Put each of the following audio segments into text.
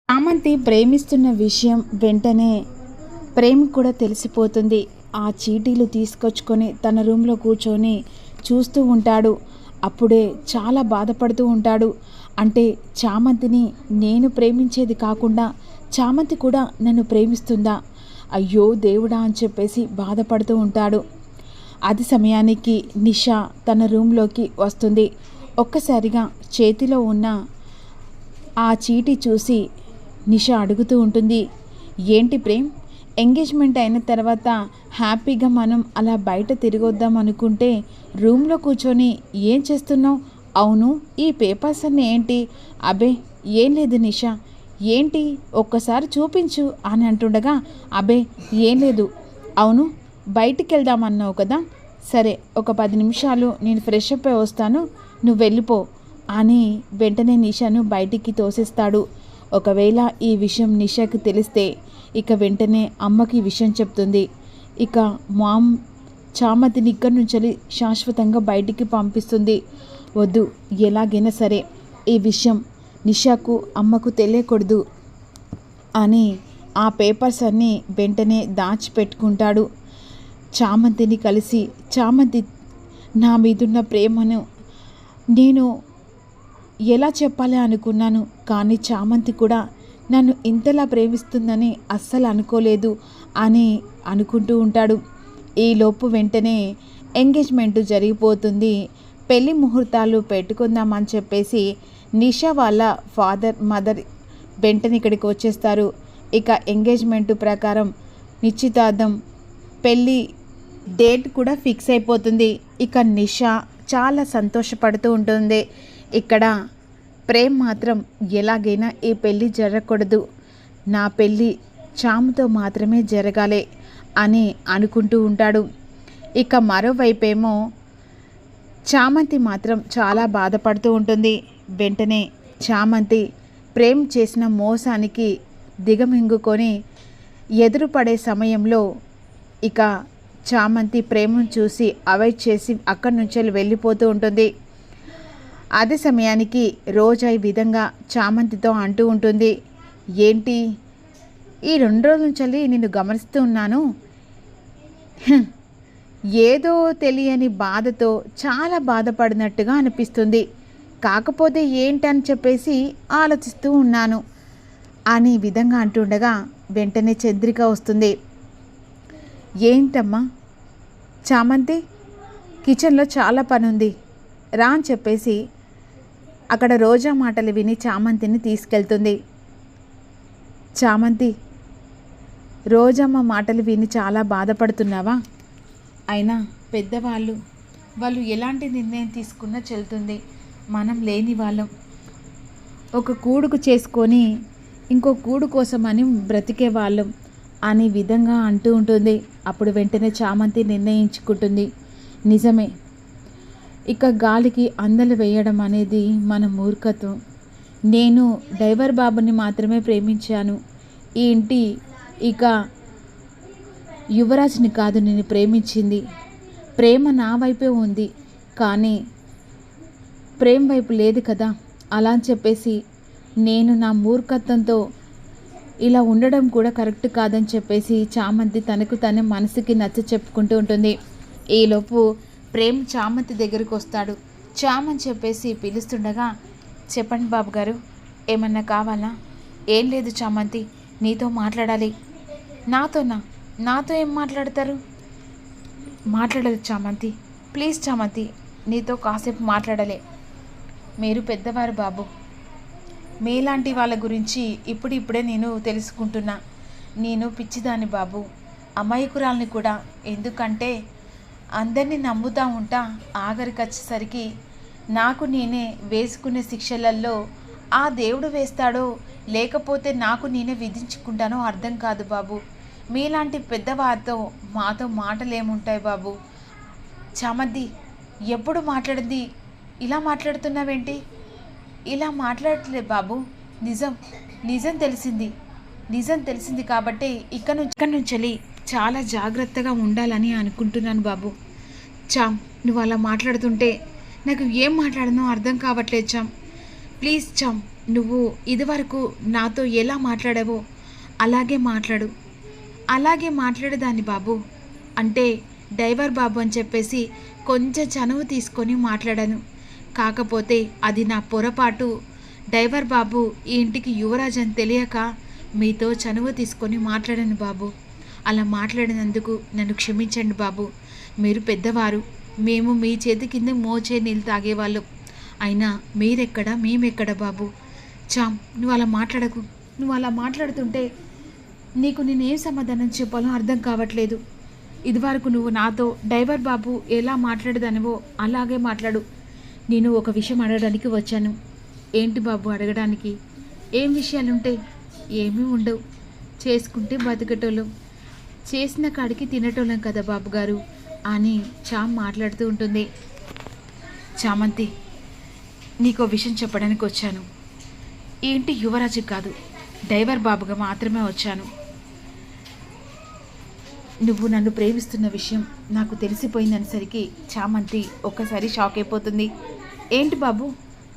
చామంతి ప్రేమిస్తున్న విషయం వెంటనే ప్రేమ్ కూడా తెలిసిపోతుంది. ఆ చీటీలు తీసుకొచ్చుకొని తన రూమ్లో కూర్చొని చూస్తూ ఉంటాడు. అప్పుడే చాలా బాధపడుతూ ఉంటాడు. అంటే చామంతిని నేను ప్రేమించేది కాకుండా చామంతి కూడా నన్ను ప్రేమిస్తుందా, అయ్యో దేవుడా అని చెప్పేసి బాధపడుతూ ఉంటాడు. అది సమయానికి నిషా తన రూమ్లోకి వస్తుంది. ఒక్కసారిగా చేతిలో ఉన్న ఆ చీటీ చూసి నిషా అడుగుతూ ఉంటుంది, ఏంటి ప్రేమ్, ఎంగేజ్మెంట్ అయిన తర్వాత హ్యాపీగా మనం అలా బయట తిరిగొద్దాం అనుకుంటే రూమ్లో కూర్చొని ఏం చేస్తున్నావు? అవును, ఈ పేపర్స్ అన్నీ ఏంటి? అబే ఏం లేదు నిషా, ఏంటి ఒక్కసారి చూపించు అని అంటుండగా, అబే ఏం లేదు. అవును, బయటికి వెళ్దామన్నావు కదా, సరే ఒక 10 నిమిషాలు నేను ఫ్రెష్ అప్ అయి వస్తాను, నువ్వు వెళ్ళిపో అని వెంటనే నిషాను బయటికి తోసేస్తాడు. ఒకవేళ ఈ విషయం నిషాకి తెలిస్తే ఇక వెంటనే అమ్మకి విషయం చెప్తుంది. ఇక మామ్ చామంతిని ఇక్కడి నుంచి శాశ్వతంగా బయటికి పంపిస్తుంది. వద్దు, ఎలాగైనా సరే ఈ విషయం నిషాకు అమ్మకు తెలియకూడదు అని ఆ పేపర్స్ అన్నీ వెంటనే దాచిపెట్టుకుంటాడు. చామంతిని కలిసి, చామంతి నా మీదున్న ప్రేమను నేను ఎలా చెప్పాలి అనుకున్నాను, కానీ చామంతి కూడా నన్ను ఇంతలా ప్రేమిస్తుందని అస్సలు అనుకోలేదు అని అనుకుంటూ ఉంటాడు. ఈలోపు వెంటనే ఎంగేజ్మెంట్ జరిగిపోతుంది. పెళ్లి ముహూర్తాలు పెట్టుకుందామని చెప్పేసి నిషా వాళ్ళ ఫాదర్ మదర్ వెంటనే ఇక్కడికి వచ్చేస్తారు. ఇక ఎంగేజ్మెంట్ ప్రకారం నిశ్చితార్థం పెళ్ళి డేట్ కూడా ఫిక్స్ అయిపోతుంది. ఇక నిషా చాలా సంతోషపడుతూ ఉంటుంది. ఇక్కడ ప్రేమ్ మాత్రం ఎలాగైనా ఈ పెళ్ళి జరగకూడదు, నా పెళ్ళి చాముతో మాత్రమే జరగాలి అని అనుకుంటూ ఉంటాడు. ఇక మరోవైపేమో చామంతి మాత్రం చాలా బాధపడుతూ ఉంటుంది. వెంటనే చామంతి ప్రేమ్ చేసిన మోసానికి దిగమింగుకొని ఎదురుపడే సమయంలో ఇక చామంతి ప్రేమను చూసి అవాయిడ్ చేసి అక్కడి నుంచి వెళ్ళిపోతూ ఉంటుంది. అదే సమయానికి రోజా ఈ విధంగా చామంతితో అంటూ ఉంటుంది, ఏంటి ఈ 2 రోజుల నుంచి నిన్ను గమనిస్తూ ఉన్నాను, ఏదో తెలియని బాధతో చాలా బాధపడినట్టుగా అనిపిస్తుంది, కాకపోతే ఏంటని చెప్పేసి ఆలోచిస్తూ ఉన్నాను అని విధంగా అంటుండగా వెంటనే చంద్రిక వస్తుంది. ఏంటమ్మా చామంతి, కిచెన్లో చాలా పని ఉంది రా అని చెప్పేసి అక్కడ రోజా మాటలు విని చామంతిని తీసుకెళ్తుంది. చామంతి, రోజమ్మ మాటలు విని చాలా బాధపడుతున్నావా? అయినా పెద్దవాళ్ళు వాళ్ళు ఎలాంటి నిర్ణయం తీసుకున్నా చెల్లుతుంది, మనం లేని వాళ్ళం ఒక కూడుకు చేసుకొని ఇంకో కూడు కోసమని బ్రతికే వాళ్ళం అనే విధంగా అంటూ ఉంటుంది. అప్పుడు వెంటనే చామంతి నిర్ణయించుకుంటుంది, నిజమే, ఇక గాలికి అందలు వేయడం అనేది మన మూర్ఖత్వం. నేను డ్రైవర్ బాబుని మాత్రమే ప్రేమించాను, ఈ ఇంటి ఇక యువరాజ్ని కాదు నేను ప్రేమించింది. ప్రేమ నా వైపే ఉంది కానీ ప్రేమ్ వైపు లేదు కదా, అలా అని చెప్పేసి నేను నా మూర్ఖత్వంతో ఇలా ఉండడం కూడా కరెక్ట్ కాదని చెప్పేసి చామంతి తనకు తన మనసుకి నచ్చ చెప్పుకుంటూ ఉంటుంది. ఈలోపు ప్రేమ్ చామంతి దగ్గరికి వస్తాడు. చామని చెప్పేసి పిలుస్తుండగా, చెప్పండి బాబు గారు, ఏమన్నా కావాలా? ఏం లేదు చామంతి, నీతో మాట్లాడాలి. నాతోనా? నాతో ఏం మాట్లాడతారు? మాట్లాడదు చామంతి, ప్లీజ్ చామంతి, నీతో కాసేపు మాట్లాడలే. మీరు పెద్దవారు బాబు, మీలాంటి వాళ్ళ గురించి ఇప్పుడిప్పుడే నేను తెలుసుకుంటున్నా. నేను పిచ్చిదాన్ని బాబు, అమాయకురాల్ని కూడా. ఎందుకంటే అందరినీ నమ్ముతూ ఉంటా, ఆఖరికి వచ్చేసరికి నాకు నేనే వేసుకునే శిక్షలలో ఆ దేవుడు వేస్తాడో లేకపోతే నాకు నేనే విధించుకుంటానో అర్థం కాదు బాబు. మీలాంటి పెద్దవారితో మాతో మాటలేముంటాయి బాబు. చామంతి, ఎప్పుడు మాట్లాడింది ఇలా మాట్లాడుతున్నావేంటి? ఇలా మాట్లాడట్లేదు బాబు, నిజం తెలిసింది కాబట్టి ఇక్కడి నుంచి చాలా జాగ్రత్తగా ఉండాలని అనుకుంటున్నాను బాబు. చామ్, నువ్వు అలా మాట్లాడుతుంటే నాకు ఏం మాట్లాడనో అర్థం కావట్లేదు చామ్, ప్లీజ్ చామ్, నువ్వు ఇదివరకు నాతో ఎలా మాట్లాడావో అలాగే మాట్లాడు. అలాగే మాట్లాడేదాన్ని బాబు. అంటే డ్రైవర్ బాబు అని చెప్పేసి కొంచెం చనువు తీసుకొని మాట్లాడాను. కాకపోతే అది నా పొరపాటు. డ్రైవర్ బాబు ఈ ఇంటికి యువరాజ్ అని తెలియక మీతో చనువు తీసుకొని మాట్లాడాను బాబు. అలా మాట్లాడినందుకు నన్ను క్షమించండి బాబు. మీరు పెద్దవారు, మేము మీ చేతి కింద మోచే నీళ్ళు తాగేవాళ్ళం. అయినా మీరెక్కడ మేమెక్కడ బాబు. చామ్, నువ్వు అలా మాట్లాడకు. నువ్వు అలా మాట్లాడుతుంటే నీకు నేనేం సమాధానం చెప్పాలో అర్థం కావట్లేదు. ఇదివరకు నువ్వు నాతో డ్రైవర్ బాబు ఎలా మాట్లాడదానివో అలాగే మాట్లాడు. నేను ఒక విషయం అడగడానికి వచ్చాను. ఏంటి బాబు అడగడానికి? ఏం విషయాలుంటే? ఏమీ ఉండవు. చేసుకుంటే బతికేటోళ్ళం, చేసిన కాడికి తినేటోళ్ళం కదా బాబు గారు అని చామ్ మాట్లాడుతూ ఉంటుంది. చామంతి, నీకో విషయం చెప్పడానికి వచ్చాను. ఏంటి యువరాజు కాదు, డ్రైవర్ బాబుగా మాత్రమే వచ్చాను. నువ్వు నన్ను ప్రేమిస్తున్న విషయం నాకు తెలిసిపోయిందనేసరికి చామంతి ఒక్కసారి షాక్ అయిపోతుంది. ఏంటి బాబు,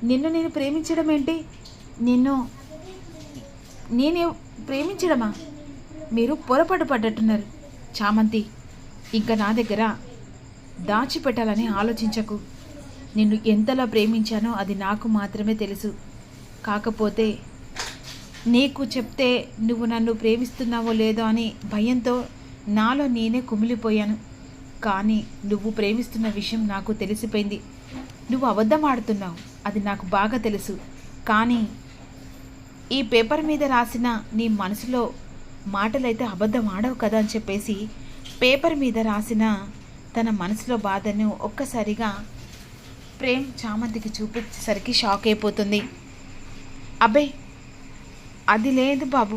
నిన్ను నేను ప్రేమించడం ఏంటి? నేనే ప్రేమించడమా? మీరు పొరపాటు పడ్డట్టున్నారు చామంతి. ఇంకా నా దగ్గర దాచిపెట్టాలని ఆలోచించకు. నిన్ను ఎంతలా ప్రేమించానో అది నాకు మాత్రమే తెలుసు. కాకపోతే నీకు చెప్తే నువ్వు నన్ను ప్రేమిస్తున్నావో లేదో అని భయంతో నాలో నేనే కుమిలిపోయాను. కానీ నువ్వు ప్రేమిస్తున్న విషయం నాకు తెలిసిపోయింది. నువ్వు అబద్ధం ఆడుతున్నావు, అది నాకు బాగా తెలుసు. కానీ ఈ పేపర్ మీద రాసిన నీ మనసులో మాటలైతే అబద్ధం ఆడవు కదా అని చెప్పేసి పేపర్ మీద రాసిన తన మనసులో బాధను ఒక్కసారిగా ప్రేమ్ చామంతికి చూపించేసరికి షాక్ అయిపోతుంది. అబ్బే, అది లేదు బాబు,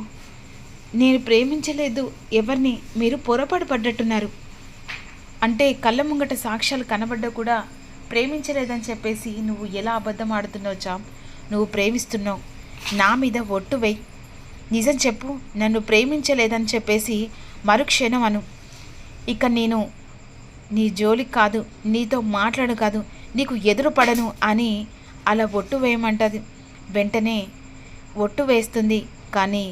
నేను ప్రేమించలేదు ఎవరిని. మీరు పొరపాటు పడ్డట్టున్నారు. అంటే కళ్ళ ముంగట సాక్ష్యాలు కనబడ్డా కూడా ప్రేమించలేదని చెప్పేసి నువ్వు ఎలా అబద్ధం ఆడుతున్నావు చామ్? నువ్వు ప్రేమిస్తున్నావు. నా మీద ఒట్టు వేయి, నిజం చెప్పు. నన్ను ప్రేమించలేదని చెప్పేసి మరుక్షణం అను. ఇక నేను నీ జోలికి కాదు, నీతో మాట్లాడు కాదు, నీకు ఎదురు పడను అని అలా ఒట్టు వేయమంటది. వెంటనే ఒట్టు వేస్తుంది. కానీ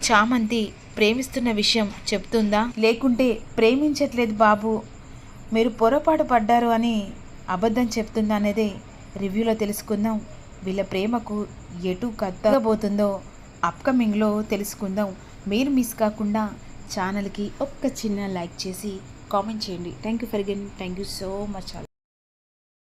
చామంతి ప్రేమిస్తున్న విషయం చెప్తుందా? లేకుంటే ప్రేమించట్లేదు బాబు, మీరు పొరపాటు పడ్డారు అని అబద్ధం చెప్తుందా అనేది రివ్యూలో తెలుసుకుందాం. వీళ్ళ ప్రేమకు ఎటు కత్తబోతుందో అప్కమింగ్లో తెలుసుకుందాం. మీరు మిస్ కాకుండా ఛానల్కి ఒక్క చిన్న లైక్ చేసి కామెంట్ చేయండి. Thank you for again. Thank you so much.